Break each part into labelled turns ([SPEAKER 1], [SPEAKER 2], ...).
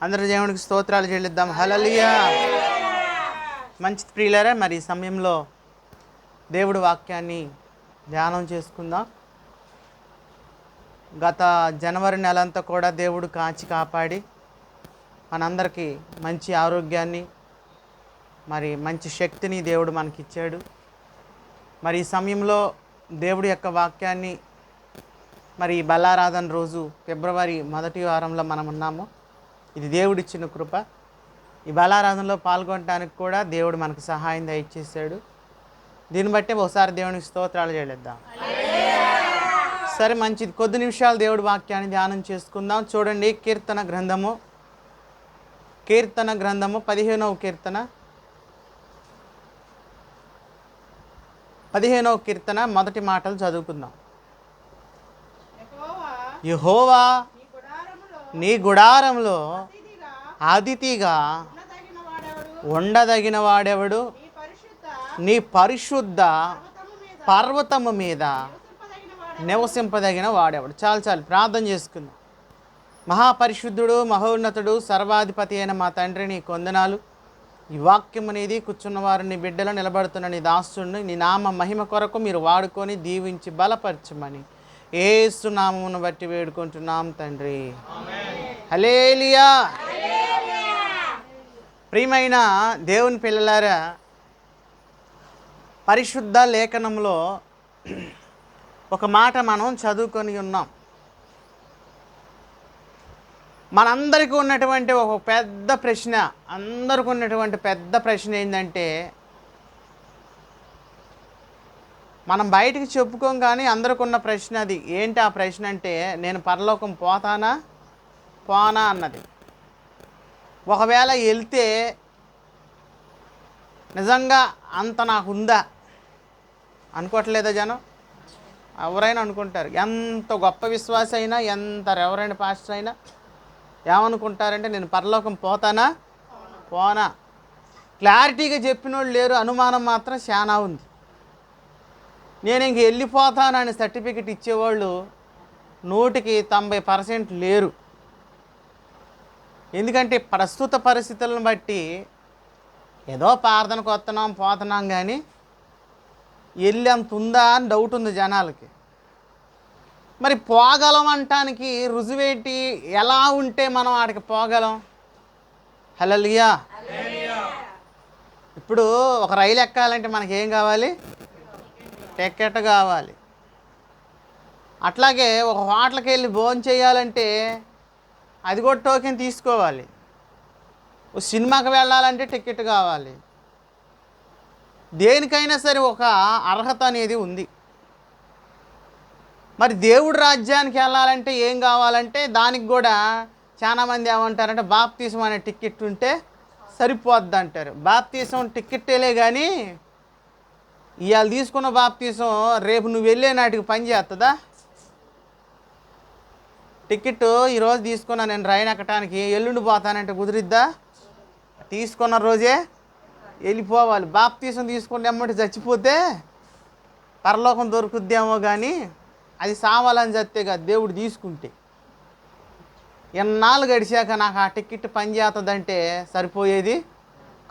[SPEAKER 1] అందరూ దేవునికి స్తోత్రాలు చెల్లిద్దాం. హల్లెలూయా. మంచి ప్రియులారా, మరి ఈ సమయంలో దేవుడి వాక్యాన్ని ధ్యానం చేసుకుందాం. గత జనవరి నెలంతా కూడా దేవుడు కాచి కాపాడి మనందరికీ మంచి ఆరోగ్యాన్ని, మరి మంచి శక్తిని దేవుడు మనకిచ్చాడు. మరి ఈ సమయంలో దేవుడి యొక్క వాక్యాన్ని మరి బల్లారాధన రోజు ఫిబ్రవరి 1వ వారంలో మనం ఉన్నాము. ఇది దేవుడిచ్చిన కృప. ఈ బల్లారాధనలో పాల్గొనడానికి కూడా దేవుడు మనకు సహాయం దయచేశాడు. దీన్ని బట్టి ఒకసారి దేవునికి స్తోత్రాలు చెల్లిద్దాం. సరే, మంచిది. కొద్ది నిమిషాలు దేవుడి వాక్యాన్ని ధ్యానం చేసుకుందాం. చూడండి, కీర్తన గ్రంథము 15వ కీర్తన మొదటి మాటలు చదువుకుందాం. యెహోవా నీ గుడారంలో అతిథిగా ఉండదగిన వాడెవడు? నీ పరిశుద్ధ పర్వతము మీద నివసింపదగిన వాడెవడు? చాలు ప్రార్థన చేసుకుందాం. మహాపరిశుద్ధుడు, మహోన్నతుడు, సర్వాధిపతి అయిన మా తండ్రి, నీ కొందనాలు. ఈ వాక్యం అనేది కూర్చున్నవారు నీ బిడ్డలు, నిలబడుతున్న నీ దాసుడిని నీ నామ మహిమ కొరకు మీరు వాడుకొని దీవించి బలపరచమని యేసు నామమును బట్టి వేడుకుంటున్నాం తండ్రి. హల్లెలూయా. ప్రియమైన దేవుని పిల్లలారా, పరిశుద్ధ లేఖనంలో ఒక మాట మనం చదువుకొని ఉన్నాం. మనందరికీ ఉన్నటువంటి ఒక పెద్ద ప్రశ్న, అందరికీ ఉన్నటువంటి పెద్ద ప్రశ్న ఏంటంటే, మనం బయటికి చెప్పుకోం కానీ అందరికీ ఉన్న ప్రశ్న అది. ఏంటి ఆ ప్రశ్న అంటే, నేను పరలోకం పోతానా పోనా అన్నది. ఒకవేళ వెళ్తే నిజంగా అంత నాకు ఉందా అనుకోవట్లేదా జనం? ఎవరైనా అనుకుంటారు. ఎంత గొప్ప విశ్వాస అయినా, ఎంత రెవరెండ్ పాస్టర్ అయినా ఏమనుకుంటారంటే, నేను పరలోకం పోతానా పోనా. క్లారిటీగా చెప్పిన వాళ్ళు లేరు, అనుమానం మాత్రం చాలా ఉంది. నేను ఇంక వెళ్ళిపోతానని సర్టిఫికెట్ ఇచ్చేవాళ్ళు 100% లేరు. ఎందుకంటే ప్రస్తుత పరిస్థితులను బట్టి ఏదో ప్రార్థనకు వస్తున్నాం పోతున్నాం కానీ వెళ్ళి అంత ఉందా అని డౌట్ ఉంది జనాలకి. మరి పోగలం అంటానికి రుజువేటి? ఎలా ఉంటే మనం ఆడికి పోగలం? హల్లెలూయా. ఇప్పుడు ఒక రైలు ఎక్కాలంటే మనకి ఏం కావాలి? టికెట్ కావాలి. అట్లాగే ఒక హోటల్కి వెళ్ళి భోజనం చేయాలంటే అది కూడా టోకెన్ తీసుకోవాలి. సినిమాకి వెళ్ళాలంటే టికెట్ కావాలి. దేనికైనా సరే ఒక అర్హత అనేది ఉంది. మరి దేవుడి రాజ్యానికి వెళ్ళాలంటే ఏం కావాలంటే దానికి కూడా చాలామంది ఏమంటారంటే, బాప్తీసం అనే టికెట్ ఉంటే సరిపోద్ది అంటారు. బాప్తీసం టికెట్టేలే కానీ ఇవాళ తీసుకున్న బాప్తీసం రేపు నువ్వు వెళ్ళే నాటికి పని చేస్తుందా? టికెట్ ఈరోజు తీసుకున్నా నేను రైలు ఎక్కడానికి, ఎల్లుండి పోతానంటే కుదిరిద్దా? తీసుకున్న రోజే వెళ్ళిపోవాలి. బాప్తీసం తీసుకుని ఎమ్మటి చచ్చిపోతే పరలోకం దొరుకుద్దేమో కానీ అది సావాలని చస్తే కాదు, దేవుడు తీసుకుంటే. ఎన్నాళ్ళు గడిచాక నాకు ఆ టికెట్ పని చేస్తుందంటే సరిపోయేది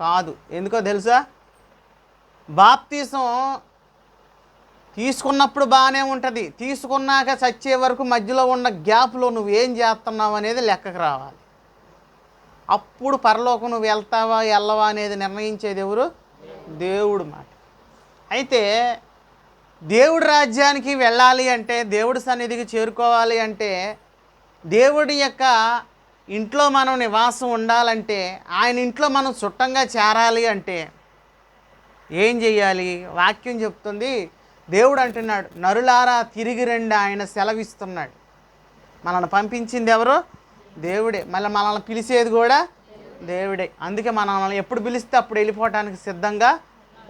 [SPEAKER 1] కాదు. ఎందుకో తెలుసా? బాప్తీసం తీసుకున్నప్పుడు బాగానే ఉంటుంది, తీసుకున్నాక చచ్చే వరకు మధ్యలో ఉన్న గ్యాప్లో నువ్వేం చేస్తున్నావు అనేది లెక్కకు రావాలి. అప్పుడు పరలోకం నువ్వు వెళ్తావా వెళ్ళవా అనేది నిర్ణయించేది ఎవరు? దేవుడు మాట. అయితే దేవుడి రాజ్యానికి వెళ్ళాలి అంటే, దేవుడి సన్నిధికి చేరుకోవాలి అంటే, దేవుడి యొక్క ఇంట్లో మనం నివాసం ఉండాలంటే, ఆయన ఇంట్లో మనం చుట్టంగా చేరాలి అంటే ఏం చెయ్యాలి? వాక్యం చెప్తుంది. దేవుడు అంటున్నాడు, నరులారా తిరిగి రండి, ఆయన సెలవిస్తున్నాడు. మనల్ని పంపించింది ఎవరు? దేవుడే. మళ్ళీ మనల్ని పిలిచేది కూడా దేవుడే. అందుకే మనల్ని ఎప్పుడు పిలిస్తే అప్పుడు వెళ్ళిపోవటానికి సిద్ధంగా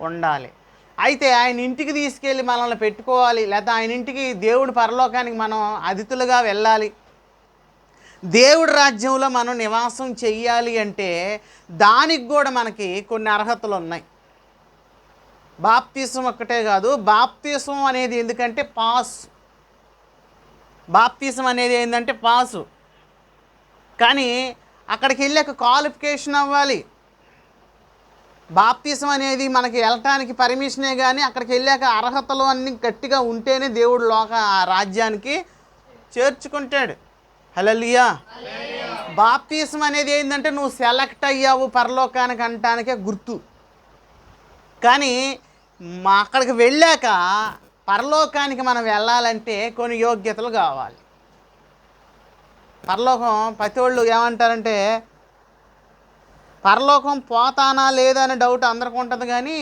[SPEAKER 1] ఉండాలి. అయితే ఆయన ఇంటికి తీసుకెళ్ళి మనల్ని పెట్టుకోవాలి, లేకపోతే ఆయన ఇంటికి, దేవుడి పరలోకానికి మనం అతిథులుగా వెళ్ళాలి. దేవుడి రాజ్యంలో మనం నివాసం చెయ్యాలి అంటే దానికి కూడా మనకి కొన్ని అర్హతలు ఉన్నాయి. బాప్తీసం ఒక్కటే కాదు, బాప్తీసం అనేది ఎందుకంటే పాస్. బాప్తీసం అనేది ఏంటంటే పాసు. కానీ అక్కడికి వెళ్ళాక క్వాలిఫికేషన్ అవ్వాలి. బాప్తిసం అనేది మనకి వెళ్ళటానికి పర్మిషనే, కానీ అక్కడికి వెళ్ళాక అర్హతలు అన్నీ గట్టిగా ఉంటేనే దేవుడు రాజ్యానికి చేర్చుకుంటాడు. హల్లెలూయా. బాప్తిసం అనేది ఏంటంటే నువ్వు సెలెక్ట్ అయ్యావు పరలోకానికి అంటానికే గుర్తు. కానీ అక్కడికి వెళ్ళాక పరలోకానికి మనం వెళ్ళాలంటే కొన్ని యోగ్యతలు కావాలి. పరలోకం ప్రతి వాళ్ళు ఏమంటారంటే పరలోకం పోతానా లేదా అనే డౌట్ అందరికి ఉంటుంది, కానీ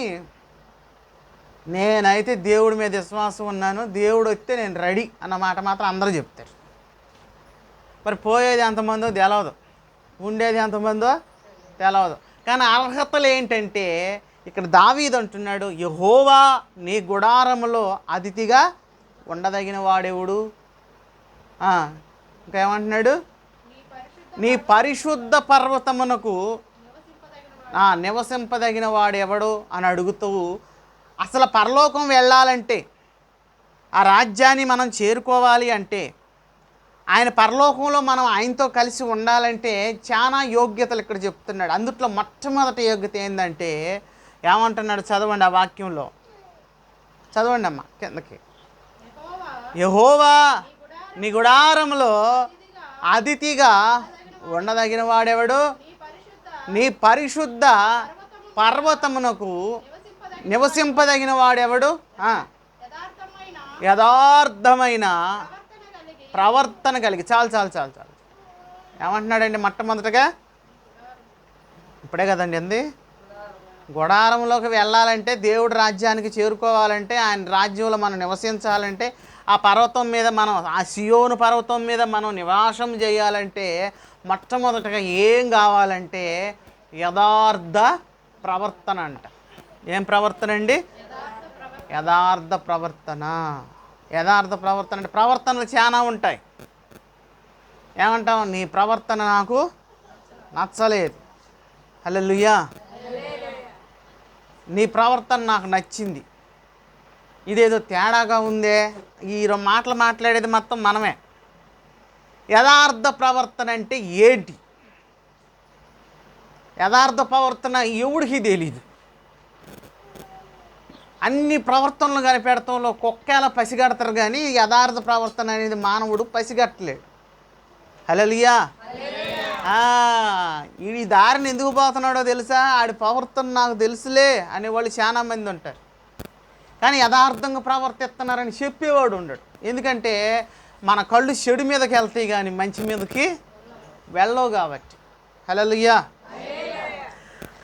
[SPEAKER 1] నేనైతే దేవుడి మీద విశ్వాసం ఉన్నాను, దేవుడు వస్తే నేను రెడీ అన్న మాట మాత్రం అందరూ చెప్తారు. మరి పోయేది ఎంతమందో తెలవదు, ఉండేది ఎంతమందో తెలవదు. కానీ అర్హతలు ఏంటంటే ఇక్కడ దావీదు అంటున్నాడు, యెహోవా నీ గుడారములో అతిథిగా ఉండదగిన వాడెవడు. ఇంకేమంటున్నాడు, నీ పరిశుద్ధ పర్వతమునకు నివసింపదగిన వాడెవడు అని అడుగుతావు. అసలు పరలోకం వెళ్ళాలంటే, ఆ రాజ్యాన్ని మనం చేరుకోవాలి అంటే, ఆయన పరలోకంలో మనం ఆయనతో కలిసి ఉండాలంటే చాలా యోగ్యతలు ఇక్కడ చెప్తున్నాడు. అందుట్లో మొట్టమొదటి యోగ్యత ఏంటంటే ఏమంటున్నాడు, చదవండి ఆ వాక్యంలో, చదవండి అమ్మ కిందకి. యెహోవా నీ గుడారంలో అతిథిగా ఉండదగిన వాడెవడు, నీ పరిశుద్ధ పర్వతమునకు నివసింపదగిన వాడెవడు, యథార్థమైన ప్రవర్తన కలిగి. చాలు చాలు చాలు చాలు. ఏమంటున్నాడండి మొట్టమొదటగా, ఇప్పుడే కదండి అంది, గుడారంలోకి వెళ్ళాలంటే, దేవుడి రాజ్యానికి చేరుకోవాలంటే, ఆయన రాజ్యంలో మనం నివసించాలంటే, ఆ పర్వతం మీద మనం, ఆ సియోను పర్వతం మీద మనం నివాసం చేయాలంటే మొట్టమొదటగా ఏం కావాలంటే యథార్థ ప్రవర్తన అంట. ఏం ప్రవర్తన అండి? యథార్థ ప్రవర్తన. యథార్థ ప్రవర్తన అంటే ప్రవర్తనలు చాలా ఉంటాయి. ఏమంటాం, నీ ప్రవర్తన నాకు నచ్చలేదు, హల్లెలూయా, నీ ప్రవర్తన నాకు నచ్చింది, ఇదేదో తేడాగా ఉందే. ఈ మాటలు మాట్లాడేది మొత్తం మనమే. యథార్థ ప్రవర్తన అంటే ఏంటి? యథార్థ ప్రవర్తన ఎవడికి తెలీదు. అన్ని ప్రవర్తనలు కనిపెడతంలో కుక్కేలా పసిగడతారు, కానీ యథార్థ ప్రవర్తన అనేది మానవుడు పసిగట్టలేడు. హల్లెలూయా. ఈ దారిని ఎందుకు పోతున్నాడో తెలుసా, ఆడి ప్రవర్తన నాకు తెలుసులే అనేవాళ్ళు చాలా మంది ఉంటారు, కానీ యథార్థంగా ప్రవర్తిస్తున్నారని చెప్పేవాడు ఉండడు. ఎందుకంటే మన కళ్ళు చెడు మీదకి వెళ్తాయి కానీ మంచి మీదకి వెళ్ళవు కాబట్టి. హల్లెలూయా.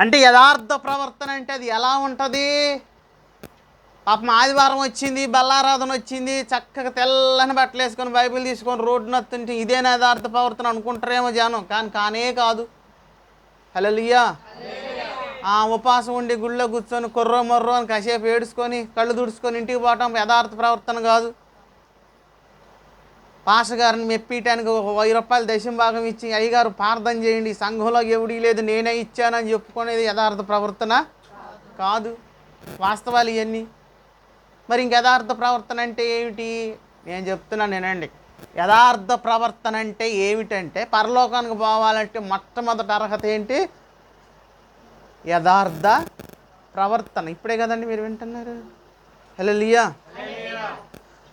[SPEAKER 1] అంటే యథార్థ ప్రవర్తన అంటే అది ఎలా ఉంటుంది? పాపం ఆదివారం వచ్చింది, బల్లారాధన వచ్చింది, చక్కగా తెల్లని బట్టలు వేసుకొని బైబిల్ తీసుకొని రోడ్డు నత్తుంటే ఇదేనా యథార్థ ప్రవర్తన అనుకుంటారేమో జనం, కానీ కానే కాదు. హల్లెలూయా. ఉపవాసం ఉండి గుళ్ళో కూర్చొని కుర్రో మొర్రో అని కాసేపు ఏడుచుకొని కళ్ళు తుడుచుకొని ఇంటికి పోవటం యథార్థ ప్రవర్తన కాదు. పాస్టర్ గారిని మెప్పియటానికి ₹1000 దశమ భాగం ఇచ్చి, అయ్యగారు ప్రార్థన చేయండి, సంఘంలో ఎవడీ లేదు నేనే ఇచ్చానని చెప్పుకునేది యథార్థ ప్రవర్తన కాదు. వాస్తవాలు ఇవన్నీ. మరి ఇంక యథార్థ ప్రవర్తన అంటే ఏమిటి? నేను చెప్తున్నాను నేనండి. యథార్థ ప్రవర్తన అంటే ఏమిటంటే, పరలోకానికి పోవాలంటే మొట్టమొదటి అర్హత ఏంటి? యథార్థ ప్రవర్తన. ఇప్పుడే కదండి మీరు వింటున్నారు. హల్లెలూయా.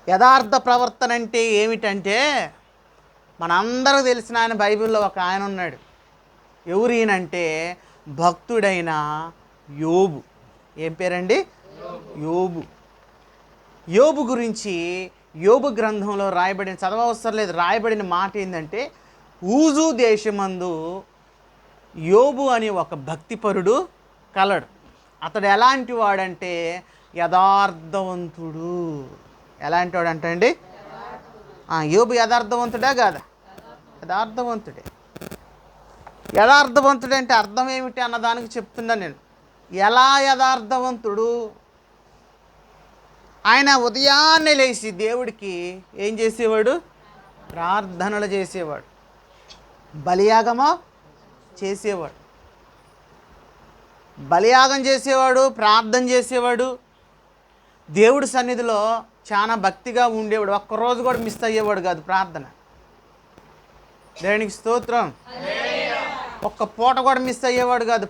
[SPEAKER 1] యథార్థ ప్రవర్తన అంటే ఏమిటంటే, మనందరూ తెలిసిన ఆయన బైబిల్లో ఒక ఆయన ఉన్నాడు. ఎవరు ఈయనంటే భక్తుడైన యోబు. ఏం పేరండి? యోబు. యోబు గురించి యోబు గ్రంథంలో రాయబడిన, చదవవసరం లేదు, రాయబడిన మాట ఏంటంటే, ఊజు దేశమందు యోబు అని ఒక భక్తిపరుడు కలడు. అతడు ఎలాంటి వాడంటే యథార్థవంతుడు. ఎలాంటి వాడు అంటే అండి, యోబు యథార్థవంతుడా కాదా? యథార్థవంతుడే. యథార్థవంతుడు అంటే అర్థం ఏమిటి అన్నదానికి చెప్తున్నా నేను. ఎలా యథార్థవంతుడు? ఆయన ఉదయాన్నే లేచి దేవుడికి ఏం చేసేవాడు? ప్రార్థనలు చేసేవాడు, బలియాగమో చేసేవాడు, బలియాగం చేసేవాడు, ప్రార్థన చేసేవాడు, దేవుడి సన్నిధిలో చాలా భక్తిగా ఉండేవాడు. ఒక్కరోజు కూడా మిస్ అయ్యేవాడు కాదు ప్రార్థన. దేవునికి స్తోత్రం. ఒక్క పూట కూడా మిస్ అయ్యేవాడు కాదు.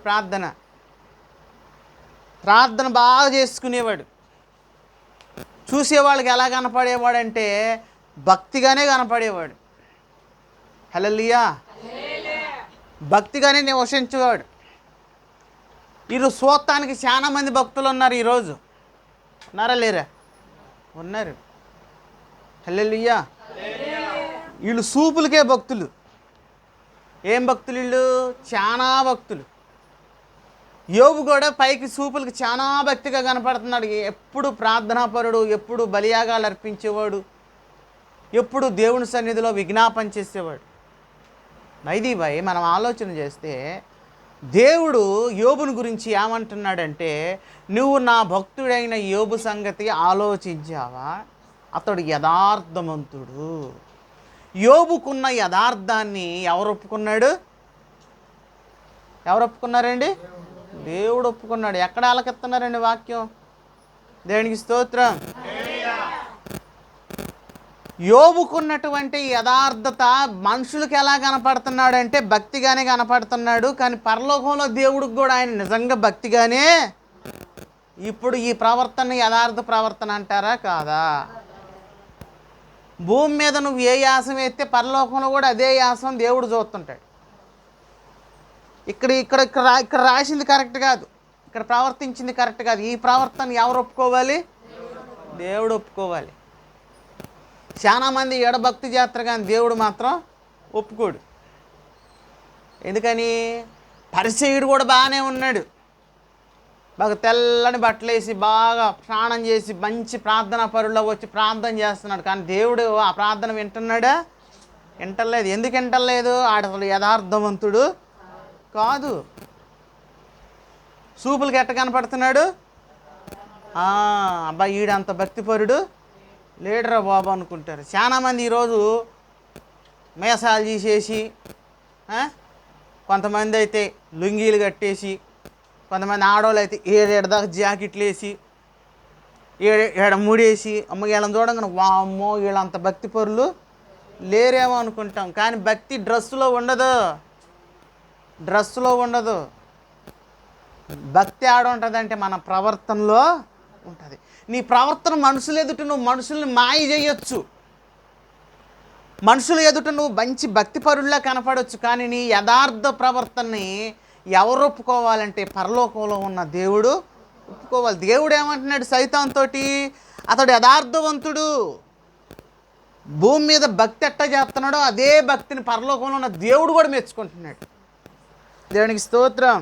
[SPEAKER 1] ప్రార్థన బాగా చేసుకునేవాడు. చూసేవాళ్ళకి ఎలా కనపడేవాడంటే భక్తిగానే కనపడేవాడు. హల్లెలూయా. భక్తిగానే నివసించేవాడు. ఈరోజు చూడటానికి చాలా మంది భక్తులు ఉన్నారు. ఈరోజు ఉన్నారా లేరా? ఉన్నారు. హల్లెలూయా. వీళ్ళు సూపులకే భక్తులు. ఏం భక్తులు వీళ్ళు? చాలా భక్తులు. యోబు కూడా పైకి సూపులకి చాలా భక్తిగా కనపడుతున్నాడు. ఎప్పుడు ప్రార్థనాపరుడు, ఎప్పుడు బలియాగాలు అర్పించేవాడు, ఎప్పుడు దేవుని సన్నిధిలో విజ్ఞాపన చేసేవాడు. ఇది భయ్ మనం ఆలోచన చేస్తే దేవుడు యోబుని గురించి ఏమంటున్నాడంటే, నువ్వు నా భక్తుడైన యోబు సంగతి ఆలోచించావా? అతడు యథార్థవంతుడు. యోబుకున్న యథార్థాన్ని ఎవరు ఒప్పుకున్నాడు? ఎవరు ఒప్పుకున్నారండి? దేవుడు ఒప్పుకున్నాడు. ఎక్కడ ఆలకెత్తున్నారండి వాక్యం? దేవునికి స్తోత్రం. యోబుకున్నటువంటి యథార్థత మనుషులకు ఎలా కనపడుతున్నాడంటే భక్తిగానే కనపడుతున్నాడు. కానీ పరలోకంలో దేవుడికి కూడా ఆయన నిజంగా భక్తిగానే. ఇప్పుడు ఈ ప్రవర్తన యథార్థ ప్రవర్తన అంటారా కాదా? భూమి మీద నువ్వు ఏ యాసం వేస్తే పరలోకంలో కూడా అదే యాసం దేవుడు చూస్తుంటాడు. ఇక్కడ ఇక్కడ ఇక్కడ ఇక్కడ రాసింది కరెక్ట్ కాదు, ఇక్కడ ప్రవర్తించింది కరెక్ట్ కాదు. ఈ ప్రవర్తన ఎవరు ఒప్పుకోవాలి? దేవుడు ఒప్పుకోవాలి. చాలామంది ఎడభక్తి చేస్తారు కానీ దేవుడు మాత్రం ఒప్పుకోడు. ఎందుకని? పరిసయ్యుడు కూడా బాగానే ఉన్నాడు. బాగా తెల్లని బట్టలేసి బాగా స్నానం చేసి మంచి ప్రార్థనా పరుల్లో వచ్చి ప్రార్థన చేస్తున్నాడు. కానీ దేవుడు ఆ ప్రార్థన వింటున్నాడా? వింటలేదు. ఎందుకు వింటలేదు? ఆడసలు యథార్థవంతుడు కాదు. సూపులకి ఎట్ట కనపడుతున్నాడు? అబ్బాయి ఈడంత భక్తిపరుడు లేడరా బాబు అనుకుంటారు. చాలామంది ఈరోజు మేసాలు తీసేసి, కొంతమంది అయితే లుంగీలు కట్టేసి, కొంతమంది ఆడవాళ్ళు అయితే ఏడేడదాకా జాకెట్లు వేసి ఏడ ముడేసి, అమ్మ వీళ్ళని చూడంగానే వామ్మో వీళ్ళంత భక్తి పరులు లేరేమో అనుకుంటాం. కానీ భక్తి డ్రెస్సులో ఉండదు. డ్రెస్సులో ఉండదు. భక్తి ఆడ ఉంటుందంటే మన ప్రవర్తనలో ఉంటుంది. నీ ప్రవర్తన మనుషులు ఎదుట నువ్వు మనుషుల్ని మాయ చేయొచ్చు, మనుషుల ఎదుట నువ్వు మంచి భక్తిపరుల్లా కనపడవచ్చు. కానీ నీ యథార్థ ప్రవర్తనని ఎవరు ఒప్పుకోవాలంటే పరలోకంలో ఉన్న దేవుడు ఒప్పుకోవాలి. దేవుడు ఏమంటున్నాడు సైతాన్తోటి? అతడు యథార్థవంతుడు. భూమి మీద భక్తి ఎట్ట చేస్తున్నాడో అదే భక్తిని పరలోకంలో ఉన్న దేవుడు కూడా మెచ్చుకుంటున్నాడు. దేవునికి స్తోత్రం.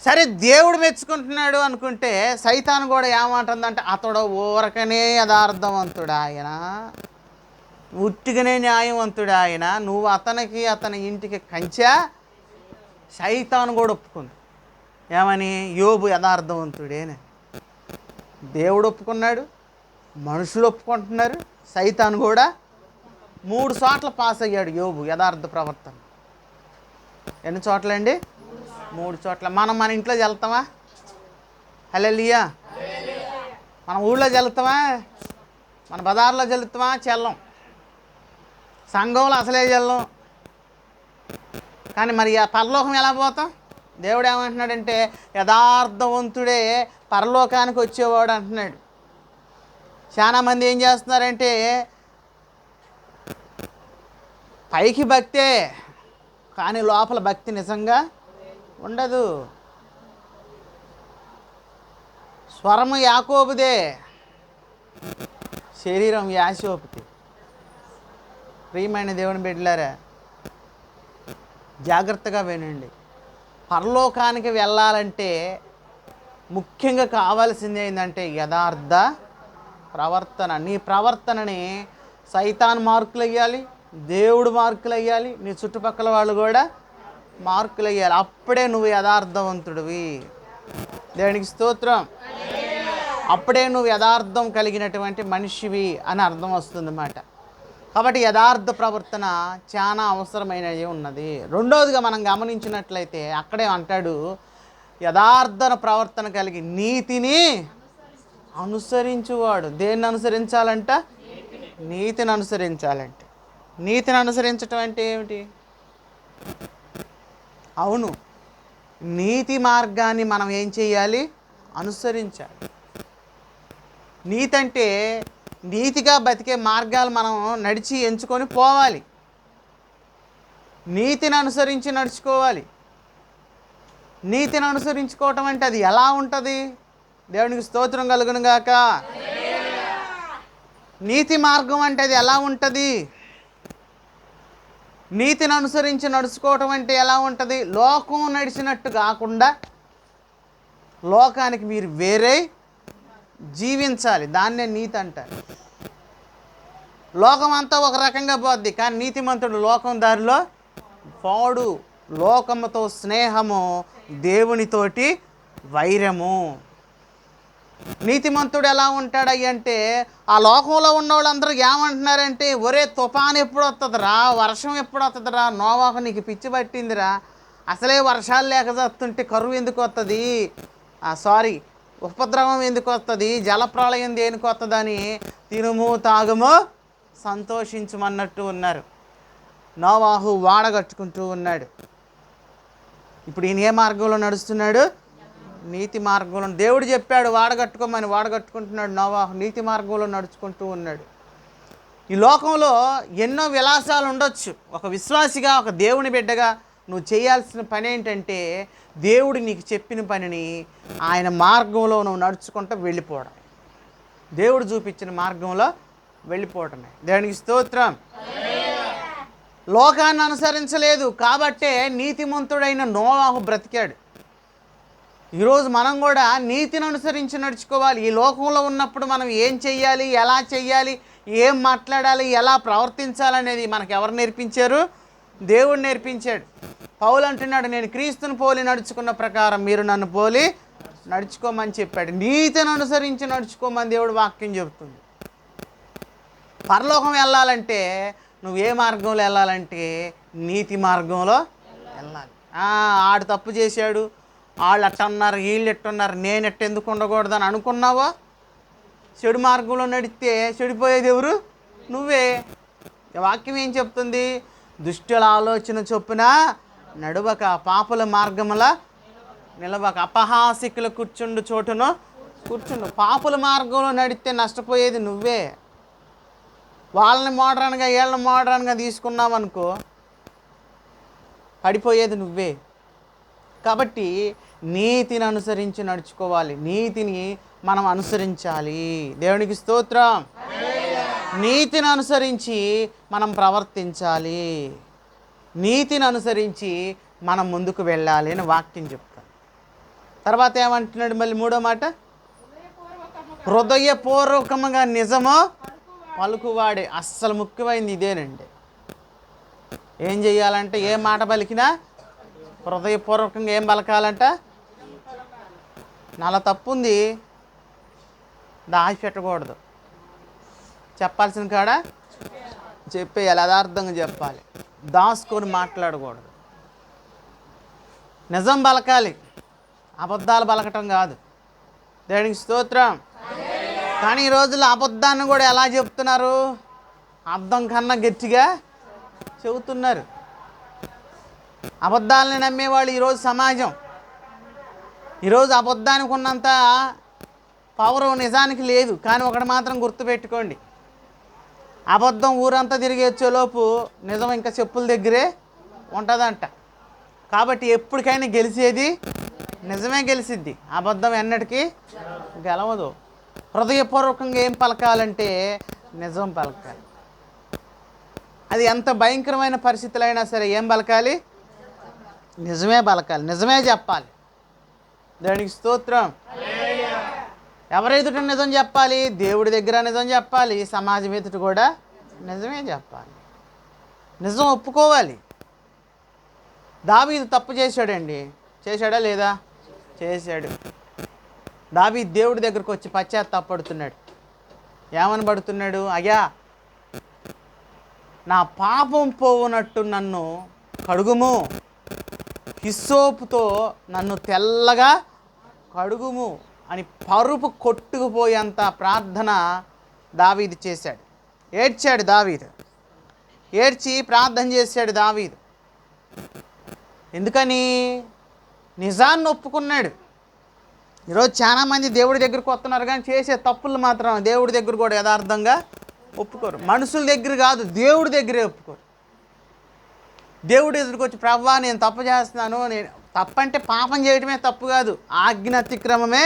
[SPEAKER 1] సరే దేవుడు మెచ్చుకుంటున్నాడు అనుకుంటే సైతాను కూడా ఏమంటుందంటే అతడు ఊరకనే యథార్థవంతుడు ఆయన, ఉట్టిగానే న్యాయవంతుడు ఆయన, నువ్వు అతనికి అతని ఇంటికి కంచా. సైతాను కూడా ఒప్పుకుంది. ఏమని? యోబు యథార్థవంతుడేనే. దేవుడు ఒప్పుకున్నాడు, మనుషులు ఒప్పుకుంటున్నారు, సైతాను కూడా 3 చోట్ల పాస్ అయ్యాడు యోబు యథార్థ ప్రవర్తన. ఎన్ని చోట్లండి? 3 చోట్ల. మనం మన ఇంట్లో చల్లుతామా? హల్లెలూయా. మన ఊళ్ళో చల్లుతామా? మన బజార్లో చల్లుతామా? చెల్లం. సంఘంలో అసలే చెల్లం. కానీ మరి ఆ పరలోకం ఎలా పోతాం? దేవుడు ఏమంటున్నాడంటే యథార్థవంతుడే పరలోకానికి వచ్చేవాడు అంటున్నాడు. చాలామంది ఏం చేస్తున్నారంటే పైకి భక్తే కానీ లోపల భక్తి నిజంగా ఉండదు. స్వరము యాకోబుదే, శరీరం యాషోపుది. ప్రియమైన దేవుని బిడ్డలారా, జాగ్రత్తగా వినండి. పరలోకానికి వెళ్ళాలంటే ముఖ్యంగా కావాల్సింది ఏంటంటే యథార్థ ప్రవర్తన. నీ ప్రవర్తనని సైతాన్ మార్కులు వేయాలి, దేవుడు మార్కులు వేయాలి, నీ చుట్టుపక్కల వాళ్ళు కూడా మార్కులు వేయాలి. అప్పుడే నువ్వు యథార్థవంతుడివి. దేవునికి స్తోత్రం. అప్పుడే నువ్వు యథార్థం కలిగినటువంటి మనిషివి అని అర్థం వస్తుందన్నమాట. కాబట్టి యథార్థ ప్రవర్తన చాలా అవసరమైనది ఉన్నది. రెండవదిగా మనం గమనించినట్లయితే అక్కడే అంటాడు యథార్థ ప్రవర్తన కలిగి నీతిని అనుసరించువాడు. దేన్ని అవును, నీతి మార్గాన్ని మనం ఏం చేయాలి? అనుసరించాలి. నీతి అంటే నీతిగా బతికే మార్గాలు మనం నడిచి ఎంచుకొని పోవాలి. నీతిని అనుసరించి నడుచుకోవాలి. నీతిని అనుసరించుకోవటం అంటే అది ఎలా ఉంటుంది? దేవునికి స్తోత్రం కలుగును గాక. నీతి మార్గం అంటే అది ఎలా ఉంటుంది? నీతిని అనుసరించి నడుచుకోవటం అంటే ఎలా ఉంటుంది? లోకం నడిచినట్టు కాకుండా లోకానికి మీరు వేరే జీవించాలి. దాన్నే నీతి అంటారు. లోకం అంతా ఒక రకంగా పోద్ది, కానీ నీతిమంతుడు లోకం దారిలో పోడు. లోకముతో స్నేహము, దేవునితోటి వైరము. నీతిమంతుడు ఎలా ఉంటాడయ్య అంటే, ఆ లోకంలో ఉన్న వాళ్ళందరూ ఏమంటున్నారంటే, ఒరే తుఫాను ఎప్పుడు వస్తుందిరా, వర్షం ఎప్పుడు వస్తుందిరా, నోవాహు నీకు పిచ్చి పట్టిందిరా, అసలే వర్షాలు లేక చస్తుంటే కరువు ఎందుకు వస్తుంది, ఉపద్రవం ఎందుకు వస్తుంది, జలప్రళయం దేనికి వస్తుందని తినుము తాగుము సంతోషించమన్నట్టు ఉన్నారు. నోవాహు వాడ కట్టుకుంటూ ఉన్నాడు. ఇప్పుడు ఈయన ఏ మార్గంలో నడుస్తున్నాడు? నీతి మార్గంలో. దేవుడు చెప్పాడు వాడగట్టుకోమని, వాడగట్టుకుంటున్నాడు. నోవాహు నీతి మార్గంలో నడుచుకుంటూ ఉన్నాడు. ఈ లోకంలో ఎన్నో విలాసాలు ఉండొచ్చు. ఒక విశ్వాసిగా, ఒక దేవుని బిడ్డగా నువ్వు చేయాల్సిన పని ఏంటంటే, దేవుడు నీకు చెప్పిన పనిని ఆయన మార్గంలో నువ్వు నడుచుకుంటూ వెళ్ళిపోవడం. దేవుడు చూపించిన మార్గంలో వెళ్ళిపోవటమే. దేవునికి స్తోత్రం. లోకాన్ని అనుసరించలేదు కాబట్టే నీతిమంతుడైన నోవాహు బ్రతికాడు. ఈరోజు మనం కూడా నీతిని అనుసరించి నడుచుకోవాలి. ఈ లోకంలో ఉన్నప్పుడు మనం ఏం చెయ్యాలి, ఎలా చెయ్యాలి, ఏం మాట్లాడాలి, ఎలా ప్రవర్తించాలనేది మనకు ఎవరు నేర్పించారు? దేవుడు నేర్పించాడు. పౌలు అంటున్నాడు, నేను క్రీస్తుని పోలి నడుచుకున్న ప్రకారం మీరు నన్ను పోలి నడుచుకోమని చెప్పాడు. నీతిని అనుసరించి నడుచుకోమని దేవుడు వాక్యం చెబుతుంది. పరలోకం వెళ్ళాలంటే నువ్వు ఏ మార్గంలో వెళ్ళాలంటే నీతి మార్గంలో వెళ్ళాలి. ఆడు తప్పు చేశాడు, వాళ్ళు ఎట్టన్నారు, వీళ్ళు ఎట్టున్నారు, నేను ఎట్టెందుకు ఉండకూడదని అనుకున్నావా? చెడు మార్గంలో నడిస్తే చెడిపోయేది ఎవరు? నువ్వే. వాక్యం ఏం చెప్తుంది? దుష్టుల ఆలోచన చొప్పున నడువక, పాపుల మార్గముల నిలవక, అపహాసికులు కూర్చుండు చోటును కూర్చుండు. పాపుల మార్గంలో నడిస్తే నష్టపోయేది నువ్వే. వాళ్ళని మోడర్న్గా, వీళ్ళని మోడర్న్గా తీసుకున్నావనుకో పడిపోయేది నువ్వే. కాబట్టి నీతిని అనుసరించి నడుచుకోవాలి. నీతిని మనం అనుసరించాలి. దేవునికి స్తోత్రం. నీతిని అనుసరించి మనం ప్రవర్తించాలి. నీతిని అనుసరించి మనం ముందుకు వెళ్ళాలి అని వాక్యం చెప్తాను. తర్వాత ఏమంటున్నాడు మళ్ళీ మూడో మాట? హృదయపూర్వకముగా నిజమో పలుకువాడే. అస్సలు ముఖ్యమైనది ఇదేనండి. ఏం చెయ్యాలంటే, ఏ మాట పలికినా హృదయపూర్వకంగా ఏం పలకాలంట? నాలా తప్పు ఉంది, దాచి పెట్టకూడదు. చెప్పాల్సిన కాడ చెప్పేయాలి, యథార్థంగా చెప్పాలి, దాచుకొని మాట్లాడకూడదు. నిజం పలకాలి, అబద్ధాలు పలకటం కాదు. దేవునికి స్తోత్రం. కానీ ఈ రోజుల్లో అబద్ధాన్ని కూడా ఎలా చెప్తున్నారు? అర్థం కన్నా గట్టిగా చెబుతున్నారు. అబద్ధాలని నమ్మేవాళ్ళు ఈరోజు సమాజం. ఈరోజు అబద్ధానికి ఉన్నంత పవర్ నిజానికి లేదు. కానీ ఒకటి మాత్రం గుర్తుపెట్టుకోండి, అబద్ధం ఊరంతా తిరిగి వచ్చేలోపు నిజం ఇంకా చెప్పుల దగ్గరే ఉంటుందంట. కాబట్టి ఎప్పటికైనా గెలిచేది నిజమే గెలిచిద్ది, అబద్ధం ఎన్నటికీ గెలవదు. హృదయపూర్వకంగా ఏం పలకాలంటే నిజం పలకాలి. అది ఎంత భయంకరమైన పరిస్థితులైనా సరే ఏం పలకాలి? నిజమే పలకాలి, నిజమే చెప్పాలి. దేవునికి స్తోత్రం. ఎవరెదుట నిజం చెప్పాలి? దేవుడి దగ్గర నిజం చెప్పాలి, సమాజం ఎదుట కూడా నిజమే చెప్పాలి. నిజం ఒప్పుకోవాలి. దావీదు తప్పు చేశాడండి. చేశాడా లేదా? చేశాడు. దావీదు దేవుడి దగ్గరకు వచ్చి పశ్చాత్తాపడుతున్నాడు. ఏమని పడుతున్నాడు? అయ్యా, నా పాపం పోవునట్టు నన్ను కడుగుము, హిస్సోపుతో నన్ను తెల్లగా కడుగుము అని పరుపు కొట్టుకుపోయేంత ప్రార్థన దావీదు చేశాడు. ఏడ్చాడు దావీదు, ఏడ్చి ప్రార్థన చేశాడు దావీదు. ఎందుకని? నిజాన్ని ఒప్పుకున్నాడు. ఈరోజు చాలామంది దేవుడి దగ్గరికి వస్తున్నారు కానీ చేసే తప్పులు మాత్రం దేవుడి దగ్గర కూడా యథార్థంగా ఒప్పుకోరు. మనుషుల దగ్గర కాదు, దేవుడి దగ్గరే ఒప్పుకోరు. దేవుడి ఎదురుకు వచ్చి, ప్రభువా నేను తప్పు చేస్తున్నాను, నేను తప్పు అంటే పాపం చేయడమే తప్పు కాదు, ఆజ్ఞ అతిక్రమమే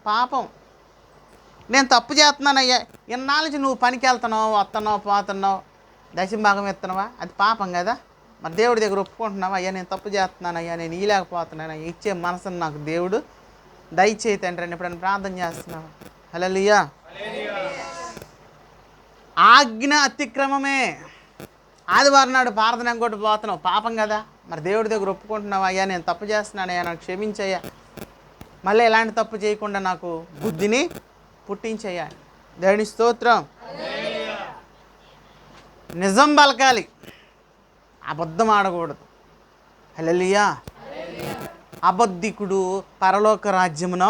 [SPEAKER 1] పాపం. నేను తప్పు చేస్తున్నానయ్యా, ఇన్నాళ్ళ నుంచి నువ్వు పనికి వెళ్తున్నావు, వస్తున్నావు, పోతున్నావు, దశంభాగం ఇస్తున్నావా, అది పాపం కదా. మరి దేవుడి దగ్గర ఒప్పుకుంటున్నావా, అయ్యా నేను తప్పు చేస్తున్నానయ్యా, నేను ఇయ్యలేకపోతున్నాను, ఇచ్చే మనసును నాకు దేవుడు దయచేయి తండ్రి అని ఎప్పుడైనా ప్రార్థన చేస్తున్నావా? హల్లెలూయా. ఆజ్ఞ అతిక్రమమే. ఆదివారం నాడు ప్రార్థన ఇంకోటి పోతున్నావు, పాపం కదా. మరి దేవుడి దగ్గర ఒప్పుకుంటున్నావా, అయ్యా నేను తప్పు చేస్తున్నానయ్యా, నాకు క్షమించయ్యా, మళ్ళీ ఎలాంటి తప్పు చేయకుండా నాకు బుద్ధిని పుట్టించయ్యా. దేవుని స్తోత్రం. నిజం పలకాలి, అబద్ధం ఆడకూడదు. హల్లెలూయా. అబద్ధికుడు పరలోక రాజ్యమున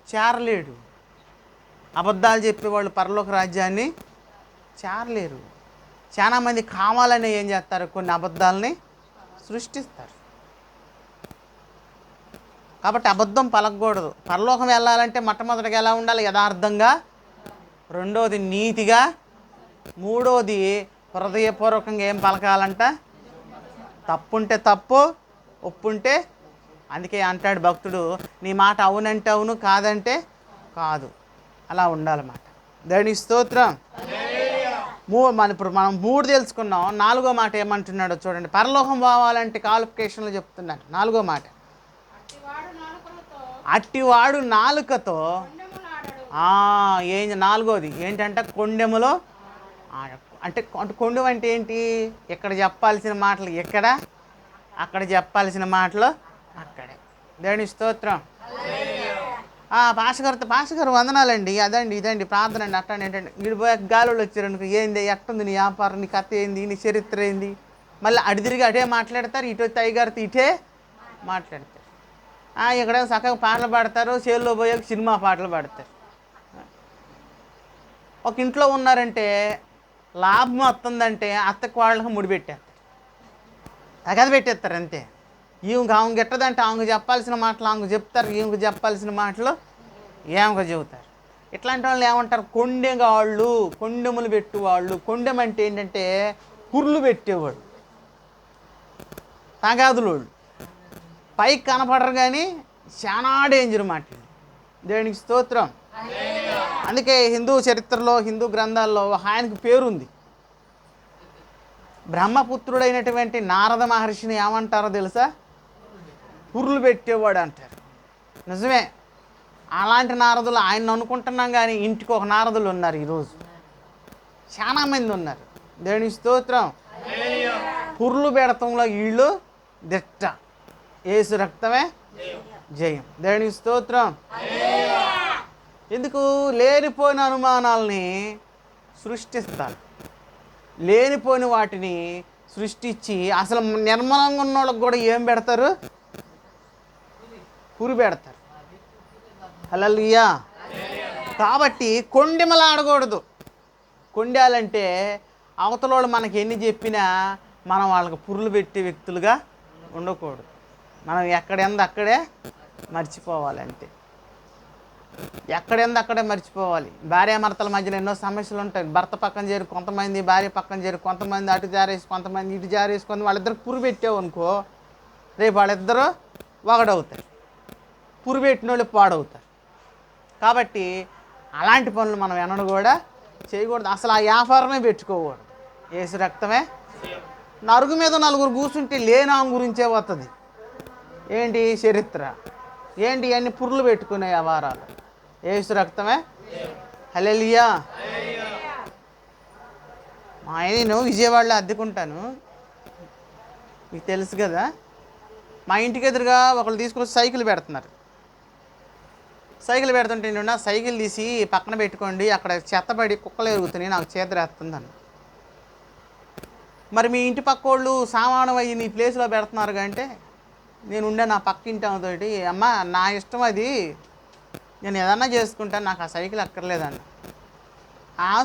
[SPEAKER 1] చేరలేడు. అబద్ధాలు చెప్పేవాళ్ళు పరలోక రాజ్యాన్ని చేరలేరు. చాలామంది కావాలని ఏం చేస్తారు, కొన్ని అబద్ధాలని సృష్టిస్తారు. కాబట్టి అబద్ధం పలకకూడదు. పరలోకం వెళ్ళాలంటే మొట్టమొదటిగా ఎలా ఉండాలి? యథార్థంగా, రెండోది నీతిగా, మూడోది హృదయపూర్వకంగా ఏం పలకాలంట? తప్పుంటే తప్పు, ఒప్పుంటే. అందుకే అంటాడు భక్తుడు, నీ మాట అవునంటే అవును, కాదంటే కాదు, అలా ఉండాలన్నమాట. దేవుని స్తోత్రం. ఇప్పుడు మనం 3 తెలుసుకున్నాం. 4గో మాట ఏమంటున్నాడో చూడండి. పరలోకం పోవాలంటే క్వాలిఫికేషన్లు చెప్తున్నాడు. 4గో మాట, అట్టివాడు నాలుకతో ఏం 4గోది ఏంటంటే కొండెములో అంటే కొండెం అంటే ఏంటి? ఇక్కడ చెప్పాల్సిన మాటలు ఎక్కడ, అక్కడ చెప్పాల్సిన మాటలు అక్కడే. దేవుని స్తోత్రం. పాస్టర్ గారు వందనాలండి, అదండి ఇదండి ప్రార్థన అండి, అట్టండి ఏంటండి. వీడు పోయే గాలులు వచ్చారనుకో, ఏంది ఎట్టుంది నీ వ్యాపారం, నీ కథ ఏంది, నీ చరిత్ర ఏంది, మళ్ళీ అడిదిరిగి అటే మాట్లాడతారు, ఇటు అయ్యగారితో ఇటే మాట్లాడతారు. ఇక్కడ చక్కగా పాటలు పాడతారు, చేల్లో పోయే సినిమా పాటలు పాడతారు. ఒక ఇంట్లో ఉన్నారంటే లాభం వస్తుందంటే అత్తకు వాళ్ళకి ముడిపెట్టేస్తారు, తగద పెట్టేస్తారు అంతే. ఆమెకు గిట్టదంటే ఆమెకు చెప్పాల్సిన మాటలు ఆమెకు చెప్తారు, ఈమెకు చెప్పాల్సిన మాటలు ఏమకు చెబుతారు. ఇట్లాంటి వాళ్ళు ఏమంటారు? కొండెగాళ్ళు, కొండెములు పెట్టేవాళ్ళు. కొండెం అంటే ఏంటంటే కుర్లు పెట్టేవాళ్ళు, తగాదులోళ్ళు. పైకి కనపడరు కానీ చాలా డేంజర్ మాటలు. దేవునికి స్తోత్రం. అందుకే హిందూ చరిత్రలో, హిందూ గ్రంథాల్లో ఆయనకు పేరుంది. బ్రహ్మపుత్రుడైనటువంటి నారద మహర్షిని ఏమంటారో తెలుసా? పుర్లు పెట్టేవాడు అంటారు. నిజమే, అలాంటి నారదులు ఆయన అనుకుంటున్నాం కానీ ఇంటికి ఒక నారదులు ఉన్నారు ఈరోజు, చాలామంది ఉన్నారు. దేవుని స్తోత్రం. పుర్లు పెడతంలో వీళ్ళు దిట్ట. యేసు రక్తమే జయం. దేవుని స్తోత్రం. ఎందుకు? లేనిపోయిన అనుమానాలని సృష్టిస్తారు, లేనిపోయిన వాటిని సృష్టించి అసలు నిర్మలంగా ఉన్న వాళ్ళకి కూడా ఏం పెడతారు? పురి పెడతారు. హల్లెలూయా. కాబట్టి కొండెమలాడకూడదు. కొండాలంటే అవతలోళ్ళు మనకి ఎన్ని చెప్పినా మనం వాళ్ళకి పురులు పెట్టే వ్యక్తులుగా ఉండకూడదు. మనం ఎక్కడెందు అక్కడే మర్చిపోవాలంటే, ఎక్కడెందు అక్కడే మర్చిపోవాలి. భార్యాభర్తల మధ్యలో ఎన్నో సమస్యలు ఉంటాయి. భర్త పక్కన చేరి కొంతమంది, భార్య పక్కన చేరి కొంతమంది, అటు జారేసి కొంతమంది, ఇటు జారేసుకొని వాళ్ళిద్దరు పురు పెట్టావు అనుకో, రేపు వాళ్ళిద్దరూ ఒకడవుతారు. పురు పెట్టిన వాళ్ళు పాడవుతారు. కాబట్టి అలాంటి పనులు మనం ఎన్నడూ కూడా చేయకూడదు. అసలు ఆ వ్యాపారమే పెట్టుకోకూడదు. యేసు రక్తమే. నరుగు మీద నలుగురు కూర్చుంటే లేనాం గురించే వస్తుంది. ఏంటి చరిత్ర, ఏంటి అన్ని పుర్లు పెట్టుకునే వ్యవహారాలు. యేసు రక్తమే. హల్లెలూయా. నేను విజయవాడలో అద్దెకుంటాను, మీకు తెలుసు కదా. మా ఇంటికి ఎదురుగా ఒకళ్ళు తీసుకొని సైకిల్ పెడుతున్నారు. సైకిల్ పెడుతుంటే నేను సైకిల్ తీసి పక్కన పెట్టుకోండి, అక్కడ చెత్తపడి కుక్కలు ఎరుగుతున్నాయి, నాకు చేతరేస్తుందన్న. మరి మీ ఇంటి పక్క వాళ్ళు సామానం అయ్యి నీ ప్లేస్లో పెడుతున్నారు అంటే, నేను ఉండే నా పక్క ఇంటి తోటి, అమ్మ నా ఇష్టం అది, నేను ఏదన్నా చేసుకుంటాను, నాకు ఆ సైకిల్ అక్కర్లేదన్న.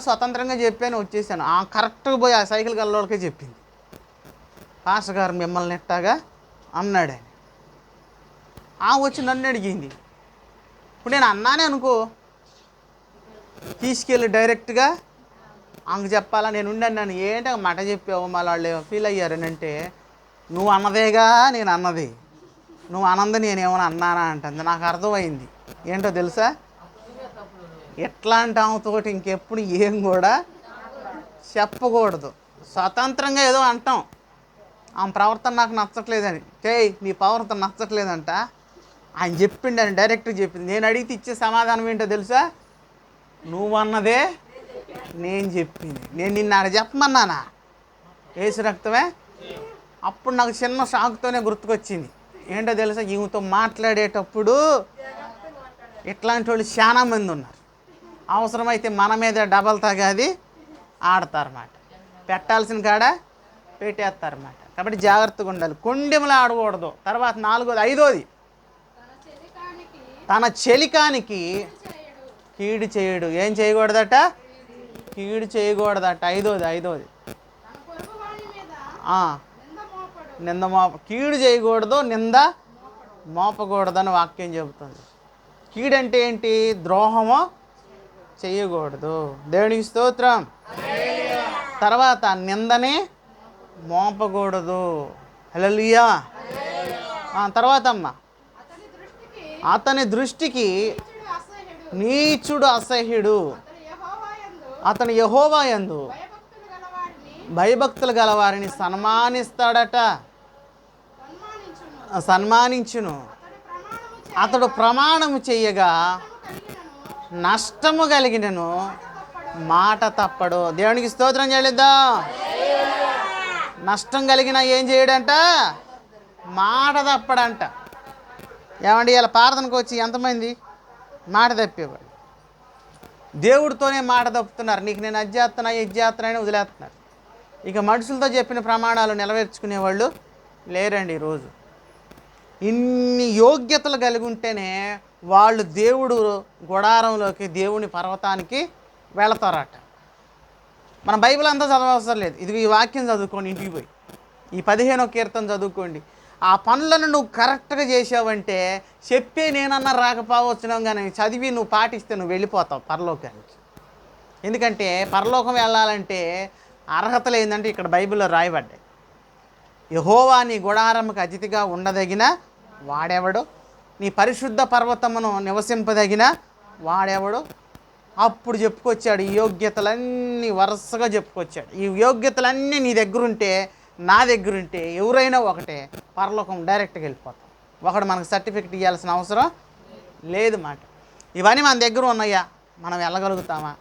[SPEAKER 1] స్వతంత్రంగా చెప్పాను, వచ్చేసాను. కరెక్ట్గా పోయి ఆ సైకిల్ గల్లోళ్ళకే చెప్పింది. పాస్టర్ గారు మిమ్మల్ని ఎట్టాగా అన్నాడని. వచ్చి నన్ను అడిగింది. ఇప్పుడు నేను అన్నానే అనుకో, తీసుకెళ్ళి డైరెక్ట్గా ఆమెకు చెప్పాలా? నేను ఉండాను ఏంటి మాట చెప్పావు, మళ్ళీ వాళ్ళు ఫీల్ అయ్యారని అంటే, నువ్వు అన్నదేగా నేను అన్నది, నువ్వు అన్నది నేనేమైనా అన్నానా అంటుంది. నాకు అర్థమైంది ఏంటో తెలుసా, ఎట్లాంటి ఆమెతోటి ఇంకెప్పుడు ఏం కూడా చెప్పకూడదు. స్వతంత్రంగా ఏదో అంటాం, ఆమె ప్రవర్తన నాకు నచ్చట్లేదని. నీ ప్రవర్తన నచ్చట్లేదంట ఆయన చెప్పిండని డైరెక్ట్గా చెప్పింది. నేను అడిగితే ఇచ్చే సమాధానం ఏంటో తెలుసా, నువ్వు అన్నదే నేను చెప్పింది. నేను నిన్ను ఆడ చెప్పమన్నానా? ఏసు రక్తమే. అప్పుడు నాకు చిన్న షాక్తోనే గుర్తుకొచ్చింది ఏంటో తెలుసా, ఈమెతో మాట్లాడేటప్పుడు ఇట్లాంటి వాళ్ళు చాలా మంది ఉన్నారు. అవసరమైతే మన మీద డబల్ తగాది ఆడతారన్నమాట, పెట్టాల్సిన కాడ పెట్టేస్తారన్నమాట. కాబట్టి జాగ్రత్తగా ఉండాలి, కొండెములు ఆడకూడదు. తర్వాత 4వ 5వది, తన చెలికానికి కీడు చేయడు. ఏం చేయకూడదట? కీడు చేయకూడదట. 5వది నింద కీడు చేయకూడదు, నింద మోపకూడదని వాక్యం చెబుతుంది. కీడంటే ఏంటి? ద్రోహము చేయకూడదు. దేవునికి స్తోత్రం. తర్వాత నిందని మోపకూడదు. హల్లెలూయా. తర్వాత అమ్మ, అతని దృష్టికి నీచుడు అసహ్యుడు, అతను యెహోవా యందు భయభక్తులు గలవారిని సన్మానించును. అతడు ప్రమాణము చేయగా నష్టము కలిగినను మాట తప్పడు. దేవునికి స్తోత్రం చెల్లిద్దాం. నష్టం కలిగిన ఏం చేయడంట? మాట తప్పడంట. ఏమండి, ఇలా ప్రార్థనకు వచ్చి ఎంతమంది మాట తప్పేవాడు? దేవుడితోనే మాట తప్పుతున్నారు. నీకు నేను అది చేస్తున్నా ఇది చేస్తున్నా అని వదిలేస్తున్నారు. ఇక మనుషులతో చెప్పిన ప్రమాణాలు నెరవేర్చుకునేవాళ్ళు లేరండి ఈరోజు. ఇన్ని యోగ్యతలు కలిగి ఉంటేనే వాళ్ళు దేవుడు గుడారంలోకి, దేవుని పర్వతానికి వెళతారట. మన బైబిల్ అంతా చదవవసరం లేదు. ఇది ఈ వాక్యం చదువుకోండి, ఇంటికి పోయి ఈ 15వ కీర్తన చదువుకోండి. ఆ పనులను నువ్వు కరెక్ట్గా చేసావంటే చెప్పే నేనన్నా రాకపోవచ్చున్నావు, కానీ చదివి నువ్వు పాటిస్తే నువ్వు వెళ్ళిపోతావు పరలోకానికి. ఎందుకంటే పరలోకం వెళ్ళాలంటే అర్హతలు ఏంటంటే ఇక్కడ బైబిల్లో రాయబడ్డాయి. యెహోవా నీ గుడారముకు అతిథిగా ఉండదగిన వాడెవడు, నీ పరిశుద్ధ పర్వతమును నివసింపదగిన వాడెవడు. అప్పుడు చెప్పుకొచ్చాడు ఈ యోగ్యతలన్నీ, వరుసగా చెప్పుకొచ్చాడు. ఈ యోగ్యతలన్నీ నీ దగ్గరుంటే, నా దగ్గరుంటే, ఎవరైనా ఒకటే, పరలోకం డైరెక్ట్గా వెళ్ళిపోతాం. ఒకడు మనకు సర్టిఫికెట్ ఇవ్వాల్సిన అవసరం లేదు మాట. ఇవన్నీ మన దగ్గర ఉన్నాయా, మనం వెళ్ళగలుగుతామా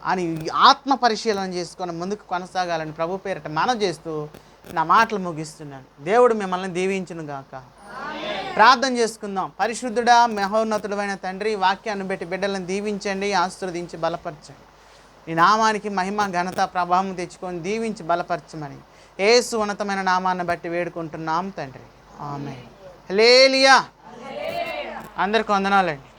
[SPEAKER 1] అని ఆత్మ పరిశీలన చేసుకొని ముందుకు కొనసాగాలని ప్రభు పేరిట మనం చేస్తూ నా మాటలు ముగిస్తున్నాను. దేవుడు మిమ్మల్ని దీవించును గాక. ప్రార్థన చేసుకుందాం. పరిశుద్ధుడా, మహోన్నతుడైన తండ్రి, వాక్యాన్ని బట్టి బిడ్డలను దీవించండి, ఆశీర్వదించి బలపరచండి. నీ నామానికి మహిమ ఘనత ప్రభావం తెచ్చుకొని దీవించి బలపరచమని యేసు ఉన్నతమైన నామాన్ని బట్టి వేడుకుంటున్నాం తండ్రి. ఆమేన్. హల్లెలూయా. అందరికీ వందనాలండి.